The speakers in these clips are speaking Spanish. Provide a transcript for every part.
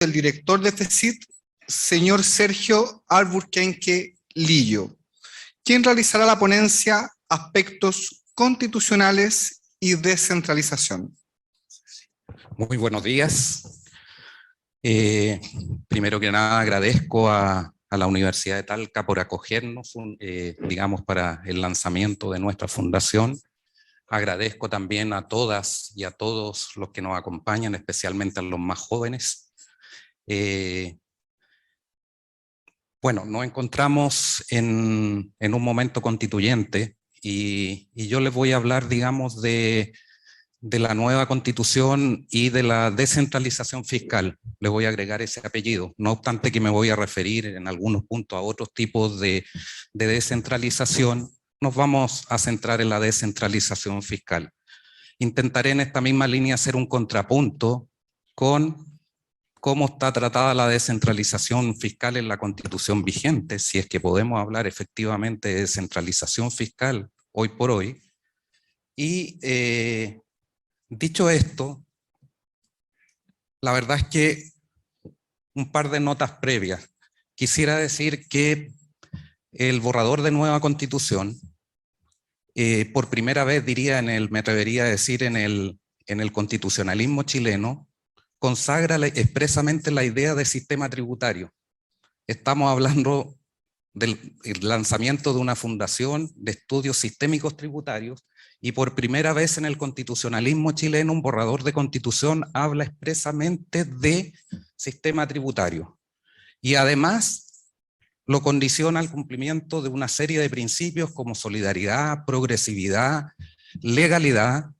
del director de FECIT, señor Sergio Alburquerque Lillo, quien realizará la ponencia Aspectos constitucionales y descentralización. Muy buenos días. Primero que nada agradezco a la Universidad de Talca por acogernos, digamos, para el lanzamiento de nuestra fundación. Agradezco también a todas y a todos los que nos acompañan, especialmente a los más jóvenes. Bueno, nos encontramos en un momento constituyente y yo les voy a hablar, digamos, de la nueva constitución y de la descentralización fiscal. Le voy a agregar ese apellido, no obstante que me voy a referir en algunos puntos a otros tipos de descentralización. Nos vamos a centrar en la descentralización fiscal. Intentaré en esta misma línea hacer un contrapunto con cómo está tratada la descentralización fiscal en la Constitución vigente, si es que podemos hablar efectivamente de descentralización fiscal hoy por hoy. Y dicho esto, la verdad es que un par de notas previas. Quisiera decir que el borrador de nueva Constitución, por primera vez me atrevería a decir en el constitucionalismo chileno, consagra expresamente la idea de sistema tributario. Estamos hablando del lanzamiento de una fundación de estudios sistémicos tributarios y por primera vez en el constitucionalismo chileno un borrador de constitución habla expresamente de sistema tributario. Y además lo condiciona al cumplimiento de una serie de principios como solidaridad, progresividad, legalidad,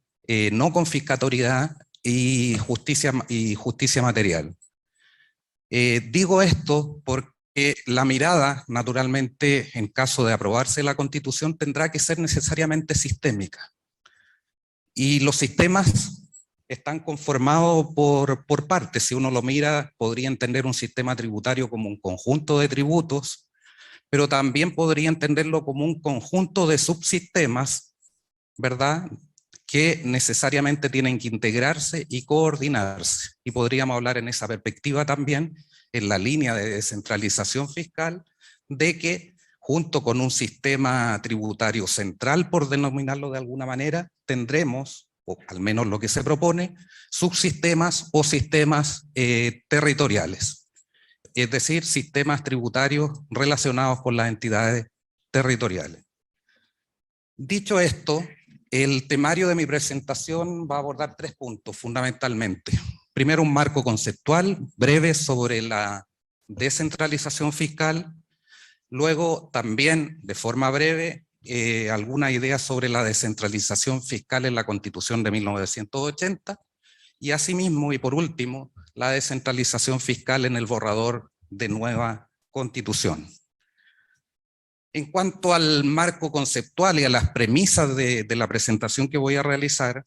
no confiscatoriedad y justicia material. Digo esto porque la mirada, naturalmente, en caso de aprobarse la Constitución, tendrá que ser necesariamente sistémica. Y los sistemas están conformados por partes. Si uno lo mira, podría entender un sistema tributario como un conjunto de tributos, pero también podría entenderlo como un conjunto de subsistemas, ¿verdad?, que necesariamente tienen que integrarse y coordinarse. Y podríamos hablar en esa perspectiva también, en la línea de descentralización fiscal, de que junto con un sistema tributario central, por denominarlo de alguna manera, tendremos, o al menos lo que se propone, subsistemas o sistemas territoriales. Es decir, sistemas tributarios relacionados con las entidades territoriales. Dicho esto, el temario de mi presentación va a abordar 3 puntos fundamentalmente. Primero, un marco conceptual breve sobre la descentralización fiscal. Luego, también, de forma breve, alguna idea sobre la descentralización fiscal en la Constitución de 1980. Y asimismo, y por último, la descentralización fiscal en el borrador de nueva Constitución. En cuanto al marco conceptual y a las premisas de la presentación que voy a realizar,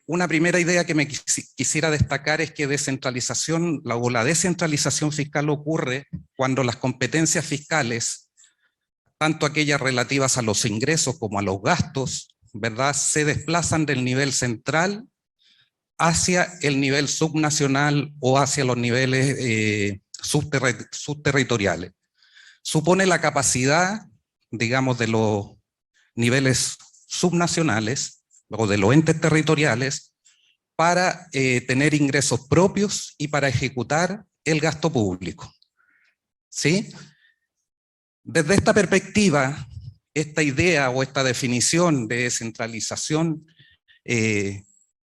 una primera idea que me quisiera destacar es que la descentralización fiscal ocurre cuando las competencias fiscales, tanto aquellas relativas a los ingresos como a los gastos, ¿verdad?, se desplazan del nivel central hacia el nivel subnacional o hacia los niveles subterritoriales. Supone la capacidad, digamos, de los niveles subnacionales o de los entes territoriales para tener ingresos propios y para ejecutar el gasto público. ¿Sí? Desde esta perspectiva, esta idea o esta definición de descentralización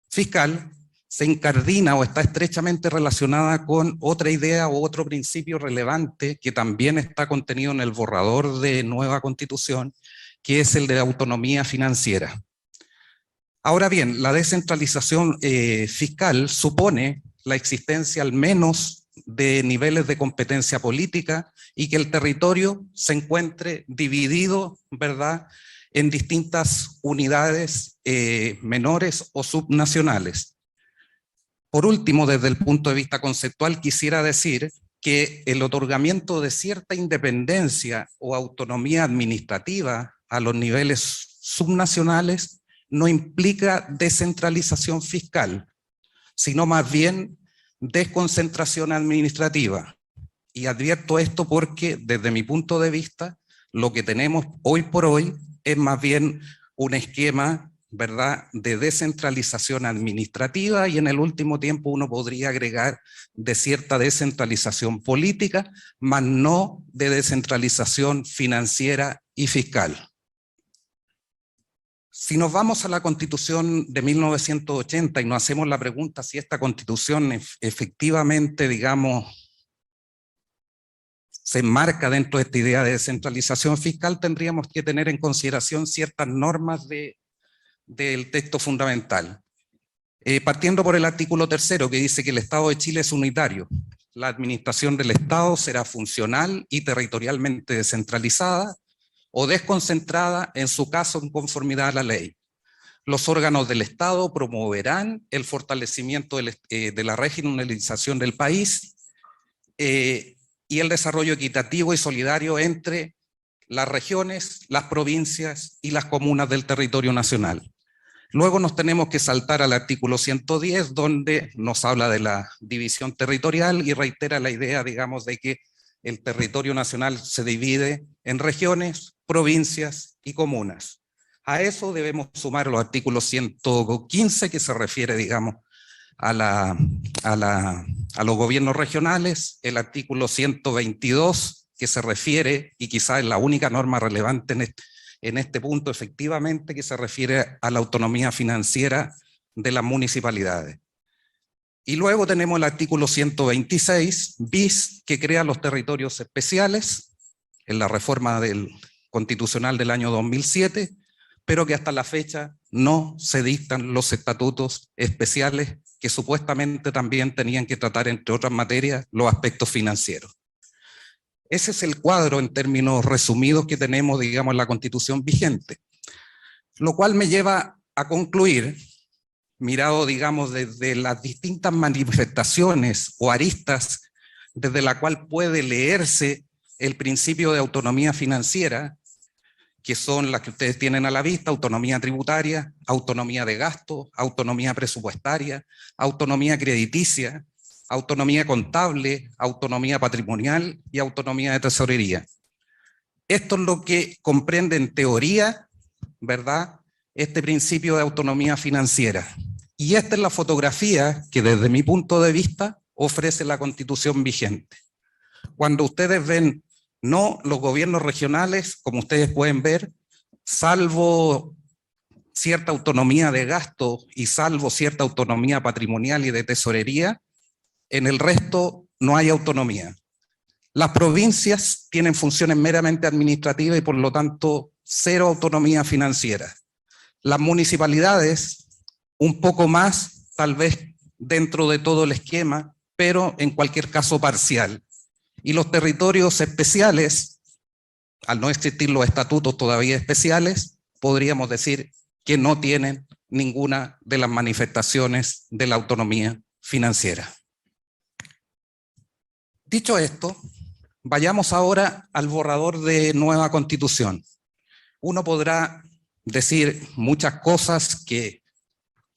fiscal se incardina o está estrechamente relacionada con otra idea o otro principio relevante que también está contenido en el borrador de nueva Constitución, que es el de autonomía financiera. Ahora bien, la descentralización fiscal supone la existencia al menos de niveles de competencia política y que el territorio se encuentre dividido, ¿verdad?, en distintas unidades menores o subnacionales. Por último, desde el punto de vista conceptual, quisiera decir que el otorgamiento de cierta independencia o autonomía administrativa a los niveles subnacionales no implica descentralización fiscal, sino más bien desconcentración administrativa. Y advierto esto porque, desde mi punto de vista, lo que tenemos hoy por hoy es más bien un esquema, ¿verdad?, de descentralización administrativa, y en el último tiempo uno podría agregar de cierta descentralización política, mas no de descentralización financiera y fiscal. Si nos vamos a la Constitución de 1980 y nos hacemos la pregunta si esta Constitución efectivamente, digamos, se enmarca dentro de esta idea de descentralización fiscal, tendríamos que tener en consideración ciertas normas del texto fundamental. Partiendo por el artículo 3º, que dice que el Estado de Chile es unitario. La administración del Estado será funcional y territorialmente descentralizada o desconcentrada, en su caso en conformidad a la ley. Los órganos del Estado promoverán el fortalecimiento de la regionalización del país y el desarrollo equitativo y solidario entre las regiones, las provincias y las comunas del territorio nacional. Luego nos tenemos que saltar al artículo 110, donde nos habla de la división territorial y reitera la idea, digamos, de que el territorio nacional se divide en regiones, provincias y comunas. A eso debemos sumar los artículos 115, que se refiere, digamos, a los gobiernos regionales, el artículo 122, que se refiere, y quizás es la única norma relevante en este punto, efectivamente, que se refiere a la autonomía financiera de las municipalidades. Y luego tenemos el artículo 126 bis, que crea los territorios especiales en la reforma constitucional del año 2007, pero que hasta la fecha no se dictan los estatutos especiales que supuestamente también tenían que tratar, entre otras materias, los aspectos financieros. Ese es el cuadro en términos resumidos que tenemos, digamos, en la Constitución vigente, lo cual me lleva a concluir, mirado, digamos, desde las distintas manifestaciones o aristas desde la cual puede leerse el principio de autonomía financiera, que son las que ustedes tienen a la vista: autonomía tributaria, autonomía de gasto, autonomía presupuestaria, autonomía crediticia, autonomía contable, autonomía patrimonial y autonomía de tesorería. Esto es lo que comprende en teoría, ¿verdad?, este principio de autonomía financiera. Y esta es la fotografía que, desde mi punto de vista, ofrece la Constitución vigente. Cuando ustedes ven, no los gobiernos regionales, como ustedes pueden ver, salvo cierta autonomía de gasto y salvo cierta autonomía patrimonial y de tesorería, en el resto no hay autonomía. Las provincias tienen funciones meramente administrativas y por lo tanto cero autonomía financiera. Las municipalidades, un poco más, tal vez dentro de todo el esquema, pero en cualquier caso parcial. Y los territorios especiales, al no existir los estatutos todavía especiales, podríamos decir que no tienen ninguna de las manifestaciones de la autonomía financiera. Dicho esto, vayamos ahora al borrador de nueva Constitución. Uno podrá decir muchas cosas, que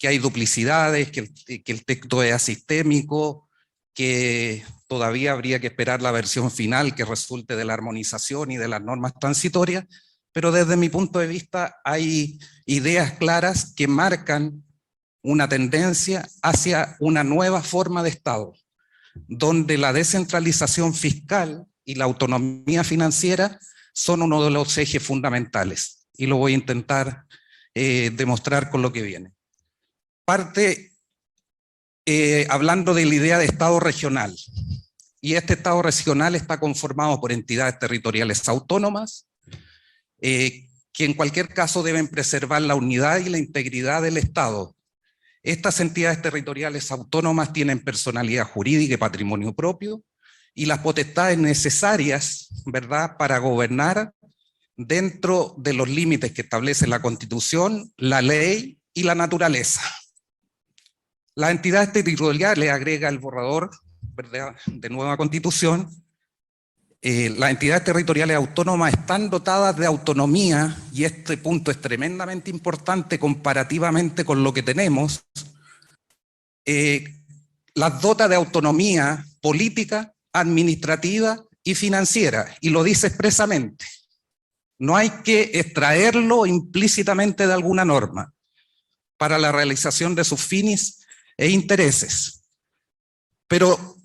hay duplicidades, que el texto es asistémico, que todavía habría que esperar la versión final que resulte de la armonización y de las normas transitorias, pero desde mi punto de vista hay ideas claras que marcan una tendencia hacia una nueva forma de Estado, donde la descentralización fiscal y la autonomía financiera son uno de los ejes fundamentales, y lo voy a intentar demostrar con lo que viene. Parte hablando de la idea de Estado regional, y este Estado regional está conformado por entidades territoriales autónomas, que en cualquier caso deben preservar la unidad y la integridad del Estado. Estas entidades territoriales autónomas tienen personalidad jurídica y patrimonio propio, y las potestades necesarias, ¿verdad?, para gobernar dentro de los límites que establece la Constitución, la ley y la naturaleza. Las entidades territoriales, agrega el borrador, ¿verdad?, de nueva Constitución, las entidades territoriales autónomas están dotadas de autonomía, y este punto es tremendamente importante comparativamente con lo que tenemos. las dota de autonomía política, administrativa y financiera, y lo dice expresamente. No hay que extraerlo implícitamente de alguna norma para la realización de sus fines e intereses. Pero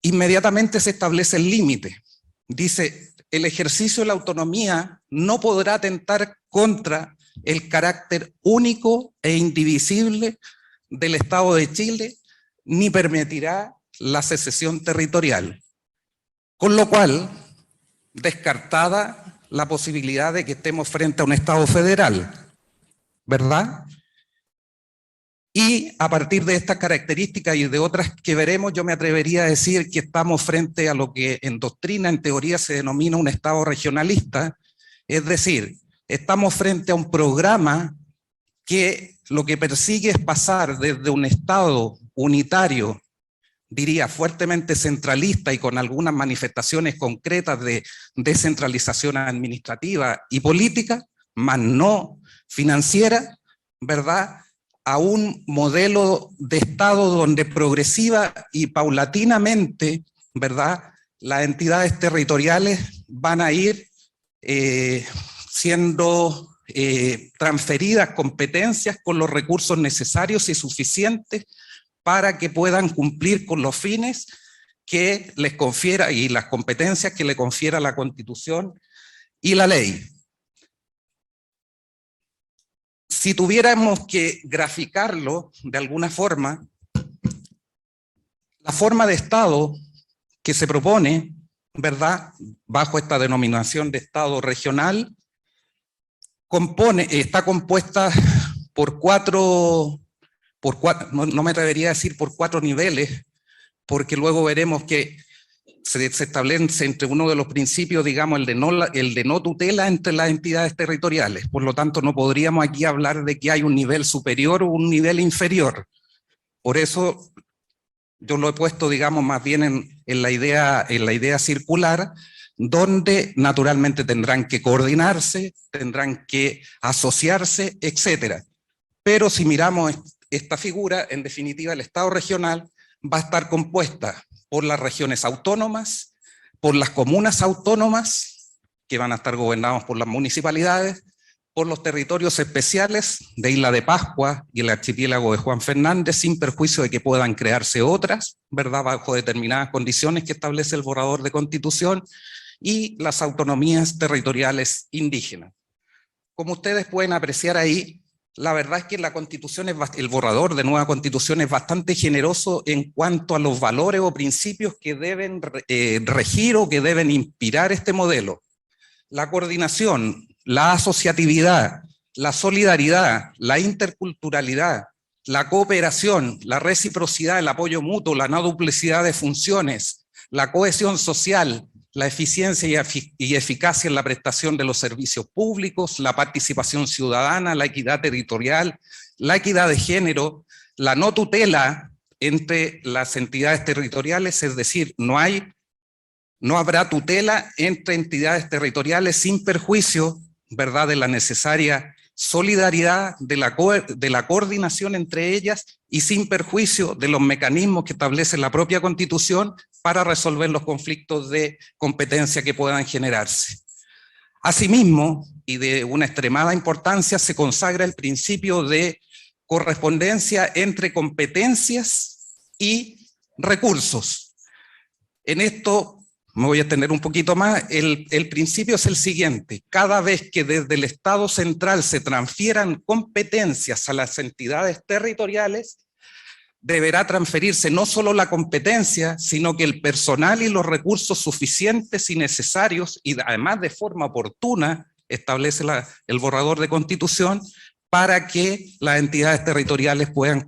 inmediatamente se establece el límite. Dice, el ejercicio de la autonomía no podrá atentar contra el carácter único e indivisible del Estado de Chile, ni permitirá la secesión territorial. Con lo cual, descartada la posibilidad de que estemos frente a un Estado federal, ¿verdad? Y a partir de estas características y de otras que veremos, yo me atrevería a decir que estamos frente a lo que en doctrina, en teoría, se denomina un Estado regionalista, es decir, estamos frente a un programa que lo que persigue es pasar desde un Estado unitario, diría fuertemente centralista y con algunas manifestaciones concretas de descentralización administrativa y política, más no financiera, ¿verdad?, a un modelo de Estado donde progresiva y paulatinamente, ¿verdad?, las entidades territoriales van a ir siendo transferidas competencias con los recursos necesarios y suficientes para que puedan cumplir con los fines que les confiera y las competencias que le confiera la Constitución y la ley. Si tuviéramos que graficarlo de alguna forma, la forma de Estado que se propone, ¿verdad?, bajo esta denominación de Estado regional, está compuesta por cuatro, no me atrevería a decir por 4 niveles, porque luego veremos que se establece entre uno de los principios, digamos, el de no tutela entre las entidades territoriales. Por lo tanto, no podríamos aquí hablar de que hay un nivel superior o un nivel inferior. Por eso yo lo he puesto, digamos, más bien en la idea circular, donde naturalmente tendrán que coordinarse, tendrán que asociarse, etcétera. Pero si miramos esta figura, en definitiva, el Estado regional va a estar compuesta por las regiones autónomas, por las comunas autónomas, que van a estar gobernados por las municipalidades, por los territorios especiales de Isla de Pascua y el archipiélago de Juan Fernández, sin perjuicio de que puedan crearse otras, ¿verdad?, bajo determinadas condiciones que establece el borrador de Constitución, y las autonomías territoriales indígenas. Como ustedes pueden apreciar ahí, la verdad es que la Constitución el borrador de nueva Constitución es bastante generoso en cuanto a los valores o principios que deben regir o que deben inspirar este modelo. La coordinación, la asociatividad, la solidaridad, la interculturalidad, la cooperación, la reciprocidad, el apoyo mutuo, la no duplicidad de funciones, la cohesión social, la eficiencia y eficacia en la prestación de los servicios públicos, la participación ciudadana, la equidad territorial, la equidad de género, la no tutela entre las entidades territoriales, es decir, no habrá tutela entre entidades territoriales sin perjuicio, ¿verdad?, de la necesaria solidaridad, de la coordinación entre ellas y sin perjuicio de los mecanismos que establece la propia Constitución para resolver los conflictos de competencia que puedan generarse. Asimismo, y de una extremada importancia, se consagra el principio de correspondencia entre competencias y recursos. En esto me voy a extender un poquito más. El principio es el siguiente: cada vez que desde el Estado central se transfieran competencias a las entidades territoriales, deberá transferirse no solo la competencia, sino que el personal y los recursos suficientes y necesarios, y además de forma oportuna, establece el borrador de Constitución, para que las entidades territoriales puedan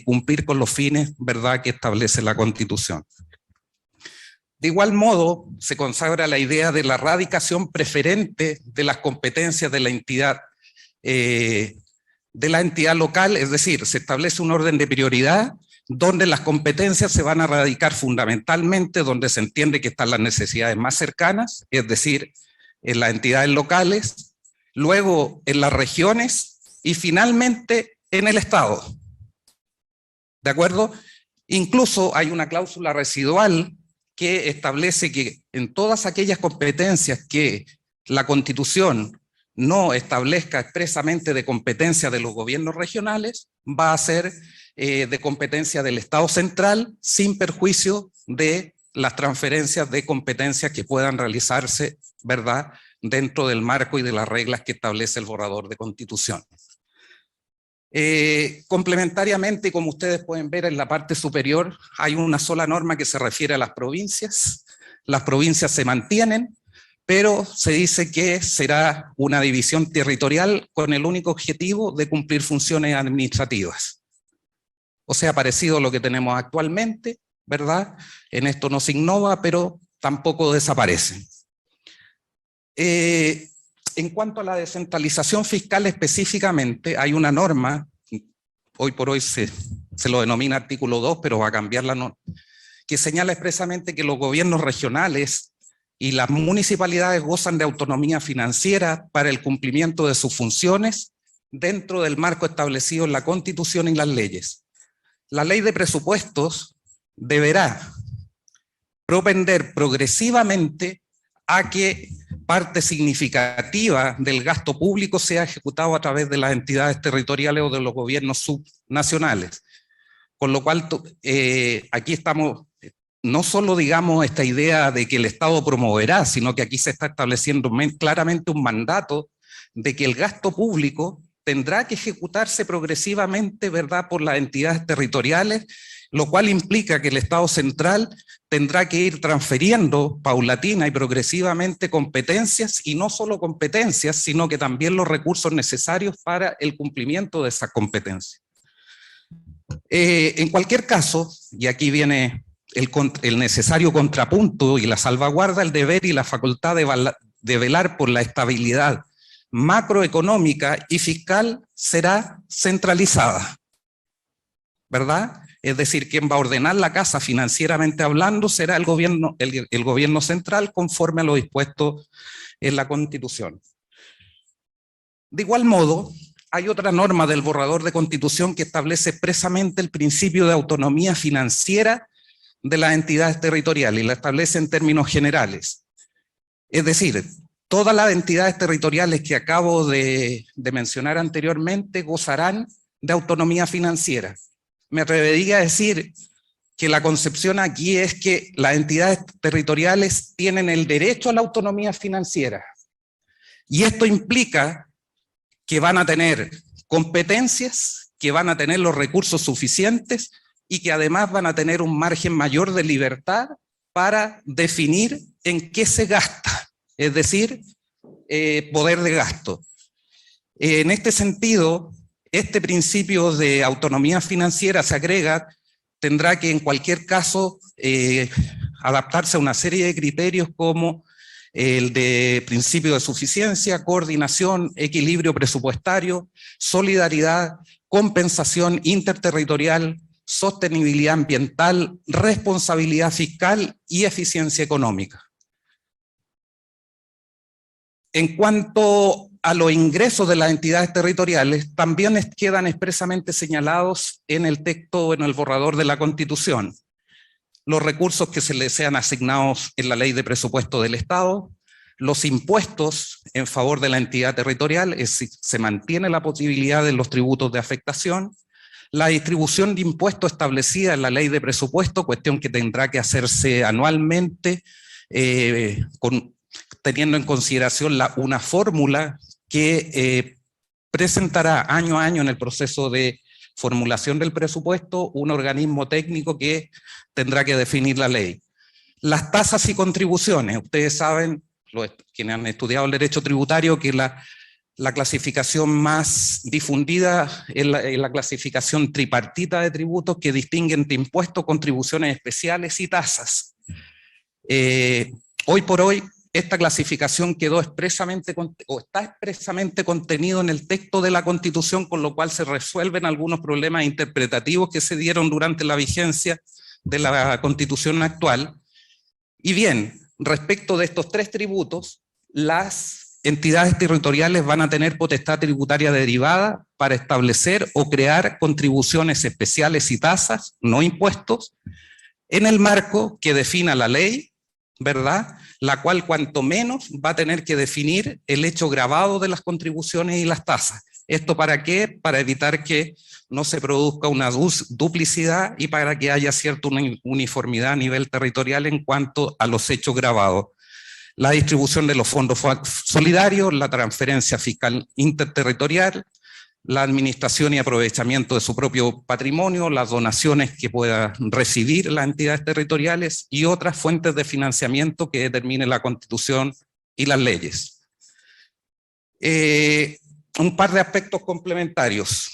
cumplir con los fines, ¿verdad?, que establece la Constitución. De igual modo, se consagra la idea de la erradicación preferente de las competencias de la entidad local, es decir, se establece un orden de prioridad donde las competencias se van a erradicar fundamentalmente donde se entiende que están las necesidades más cercanas, es decir, en las entidades locales, luego en las regiones y finalmente en el Estado. ¿De acuerdo? Incluso hay una cláusula residual que establece que en todas aquellas competencias que la Constitución no establezca expresamente de competencia de los gobiernos regionales, va a ser de competencia del Estado central, sin perjuicio de las transferencias de competencias que puedan realizarse, ¿verdad?, dentro del marco y de las reglas que establece el borrador de Constitución. Complementariamente, como ustedes pueden ver en la parte superior, hay una sola norma que se refiere a las provincias. Las provincias se mantienen, pero se dice que será una división territorial con el único objetivo de cumplir funciones administrativas. O sea, parecido a lo que tenemos actualmente, ¿verdad? En esto no se innova, pero tampoco desaparece. En cuanto a la descentralización fiscal específicamente, hay una norma, hoy por hoy se lo denomina artículo 2, pero va a cambiar la norma, que señala expresamente que los gobiernos regionales y las municipalidades gozan de autonomía financiera para el cumplimiento de sus funciones dentro del marco establecido en la Constitución y las leyes. La ley de presupuestos deberá propender progresivamente a que parte significativa del gasto público sea ejecutado a través de las entidades territoriales o de los gobiernos subnacionales. Con lo cual, aquí estamos, no solo digamos esta idea de que el Estado promoverá, sino que aquí se está estableciendo claramente un mandato de que el gasto público tendrá que ejecutarse progresivamente, ¿verdad?, por las entidades territoriales, lo cual implica que el Estado central tendrá que ir transfiriendo paulatina y progresivamente competencias, y no solo competencias, sino que también los recursos necesarios para el cumplimiento de esas competencias. En cualquier caso, y aquí viene el necesario contrapunto y la salvaguarda, el deber y la facultad de velar por la estabilidad macroeconómica y fiscal será centralizada, ¿verdad? Es decir, quien va a ordenar la casa financieramente hablando será el gobierno central, conforme a lo dispuesto en la Constitución. De igual modo, hay otra norma del borrador de Constitución que establece expresamente el principio de autonomía financiera de las entidades territoriales, y la establece en términos generales. Es decir, todas las entidades territoriales que acabo de mencionar anteriormente gozarán de autonomía financiera. Me atrevería a decir que la concepción aquí es que las entidades territoriales tienen el derecho a la autonomía financiera. Y esto implica que van a tener competencias, que van a tener los recursos suficientes y que además van a tener un margen mayor de libertad para definir en qué se gasta, es decir, poder de gasto. En este sentido, este principio de autonomía financiera se agrega, tendrá que en cualquier caso adaptarse a una serie de criterios como el de principio de suficiencia, coordinación, equilibrio presupuestario, solidaridad, compensación interterritorial, sostenibilidad ambiental, responsabilidad fiscal y eficiencia económica. En cuanto a los ingresos de las entidades territoriales, también quedan expresamente señalados en el texto, en el borrador de la Constitución. Los recursos que se les sean asignados en la Ley de Presupuesto del Estado, los impuestos en favor de la entidad territorial, es decir, se mantiene la posibilidad de los tributos de afectación, la distribución de impuestos establecida en la Ley de Presupuesto, cuestión que tendrá que hacerse anualmente, teniendo en consideración una fórmula que presentará año a año en el proceso de formulación del presupuesto un organismo técnico que tendrá que definir la ley. Las tasas y contribuciones, ustedes saben, quienes han estudiado el derecho tributario, que la clasificación más difundida es la clasificación tripartita de tributos, que distingue entre impuestos, contribuciones especiales y tasas. Hoy por hoy, esta clasificación quedó expresamente, o está expresamente contenido en el texto de la Constitución, con lo cual se resuelven algunos problemas interpretativos que se dieron durante la vigencia de la Constitución actual. Y bien, respecto de estos tres tributos, las entidades territoriales van a tener potestad tributaria derivada para establecer o crear contribuciones especiales y tasas, no impuestos, en el marco que defina la ley, ¿verdad? La cual cuanto menos va a tener que definir el hecho gravado de las contribuciones y las tasas. ¿Esto para qué? Para evitar que no se produzca una duplicidad y para que haya cierta uniformidad a nivel territorial en cuanto a los hechos gravados. La distribución de los fondos solidarios, la transferencia fiscal interterritorial, la administración y aprovechamiento de su propio patrimonio, las donaciones que puedan recibir las entidades territoriales y otras fuentes de financiamiento que determine la Constitución y las leyes. Un par de aspectos complementarios.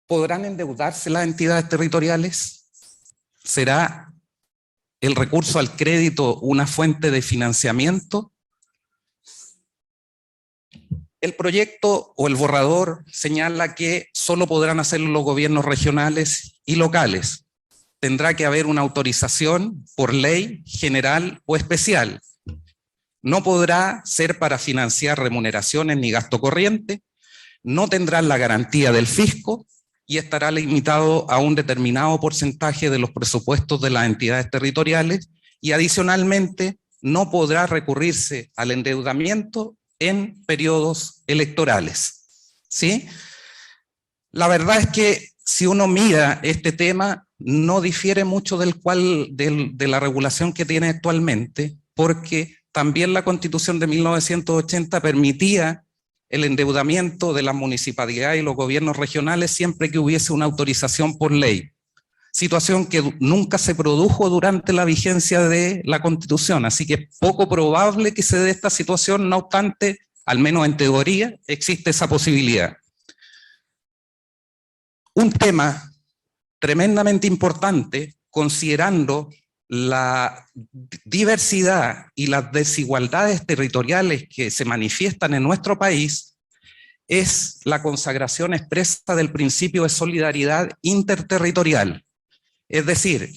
¿Podrán endeudarse las entidades territoriales? ¿Será el recurso al crédito una fuente de financiamiento? El proyecto o el borrador señala que solo podrán hacerlo los gobiernos regionales y locales. Tendrá que haber una autorización por ley general o especial. No podrá ser para financiar remuneraciones ni gasto corriente, no tendrán la garantía del fisco y estará limitado a un determinado porcentaje de los presupuestos de las entidades territoriales y adicionalmente no podrá recurrirse al endeudamiento en periodos electorales. ¿Sí? La verdad es que si uno mira este tema, no difiere mucho de la regulación que tiene actualmente, porque también la Constitución de 1980 permitía el endeudamiento de las municipalidades y los gobiernos regionales siempre que hubiese una autorización por ley. Situación que nunca se produjo durante la vigencia de la Constitución, así que es poco probable que se dé esta situación, no obstante, al menos en teoría, existe esa posibilidad. Un tema tremendamente importante, considerando la diversidad y las desigualdades territoriales que se manifiestan en nuestro país, es la consagración expresa del principio de solidaridad interterritorial. Es decir,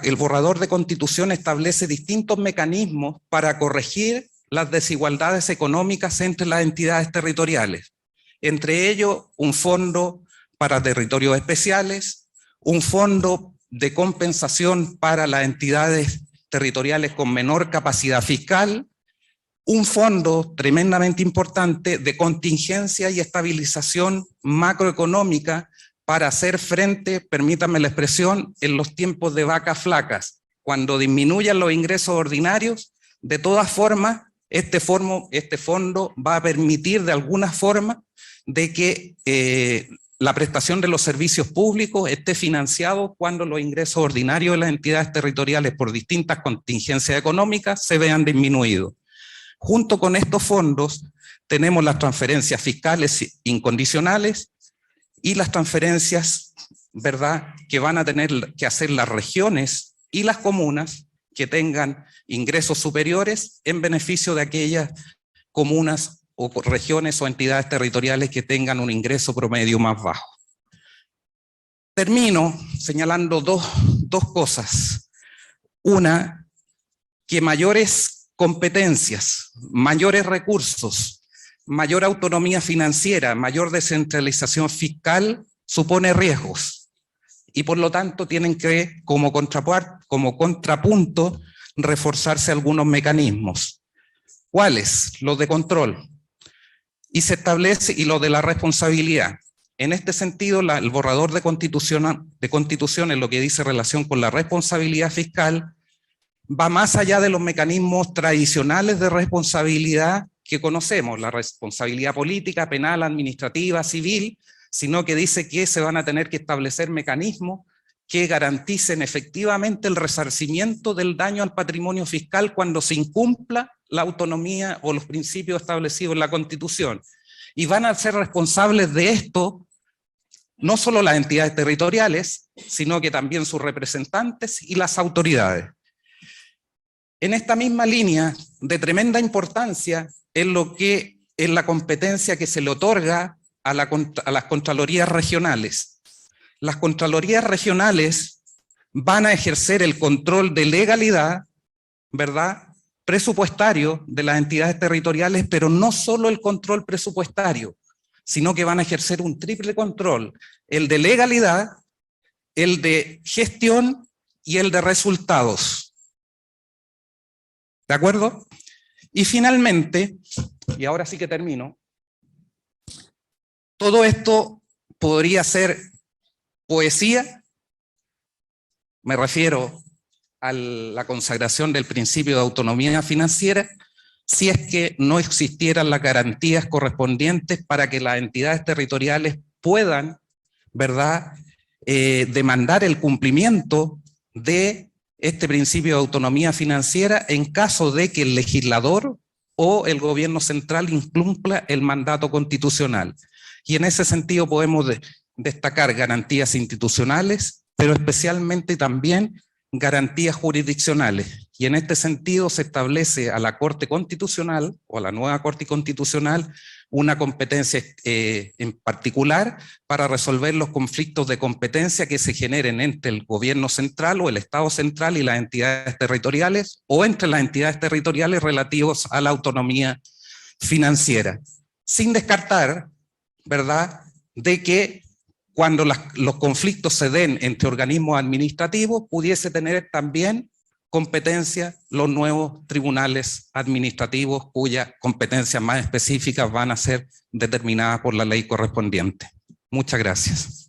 el borrador de Constitución establece distintos mecanismos para corregir las desigualdades económicas entre las entidades territoriales. Entre ellos, un fondo para territorios especiales, un fondo de compensación para las entidades territoriales con menor capacidad fiscal, un fondo tremendamente importante de contingencia y estabilización macroeconómica para hacer frente, permítanme la expresión, en los tiempos de vacas flacas. Cuando disminuyan los ingresos ordinarios, de todas formas, este fondo va a permitir de alguna forma de que la prestación de los servicios públicos esté financiado cuando los ingresos ordinarios de las entidades territoriales por distintas contingencias económicas se vean disminuidos. Junto con estos fondos tenemos las transferencias fiscales incondicionales y las transferencias, ¿verdad?, que van a tener que hacer las regiones y las comunas que tengan ingresos superiores en beneficio de aquellas comunas o regiones o entidades territoriales que tengan un ingreso promedio más bajo. Termino señalando dos cosas. Una, que mayores competencias, mayores recursos, mayor autonomía financiera, mayor descentralización fiscal supone riesgos y por lo tanto tienen que, como contrapunto, reforzarse algunos mecanismos. ¿Cuáles? Los de control. Y se establece, y lo de la responsabilidad. En este sentido, el borrador de constitución en lo que dice relación con la responsabilidad fiscal va más allá de los mecanismos tradicionales de responsabilidad que conocemos, la responsabilidad política, penal, administrativa, civil, sino que dice que se van a tener que establecer mecanismos que garanticen efectivamente el resarcimiento del daño al patrimonio fiscal cuando se incumpla la autonomía o los principios establecidos en la Constitución. Y van a ser responsables de esto no solo las entidades territoriales, sino que también sus representantes y las autoridades. En esta misma línea de tremenda importancia es la competencia que se le otorga a las contralorías regionales. Las contralorías regionales van a ejercer el control de legalidad, ¿verdad?, presupuestario de las entidades territoriales, pero no solo el control presupuestario, sino que van a ejercer un triple control: el de legalidad, el de gestión y el de resultados. ¿De acuerdo? Y finalmente, y ahora sí que termino, todo esto podría ser poesía. Me refiero a la consagración del principio de autonomía financiera, si es que no existieran las garantías correspondientes para que las entidades territoriales puedan, ¿verdad?, demandar el cumplimiento de este principio de autonomía financiera en caso de que el legislador o el gobierno central incumpla el mandato constitucional. Y en ese sentido podemos destacar garantías institucionales, pero especialmente también garantías jurisdiccionales. Y en este sentido se establece a la Corte Constitucional, o a la nueva Corte Constitucional, una competencia en particular para resolver los conflictos de competencia que se generen entre el gobierno central o el Estado central y las entidades territoriales, o entre las entidades territoriales relativos a la autonomía financiera. Sin descartar, ¿verdad?, de que cuando los conflictos se den entre organismos administrativos, pudiese tener también competencia los nuevos tribunales administrativos, cuyas competencias más específicas van a ser determinadas por la ley correspondiente. Muchas gracias.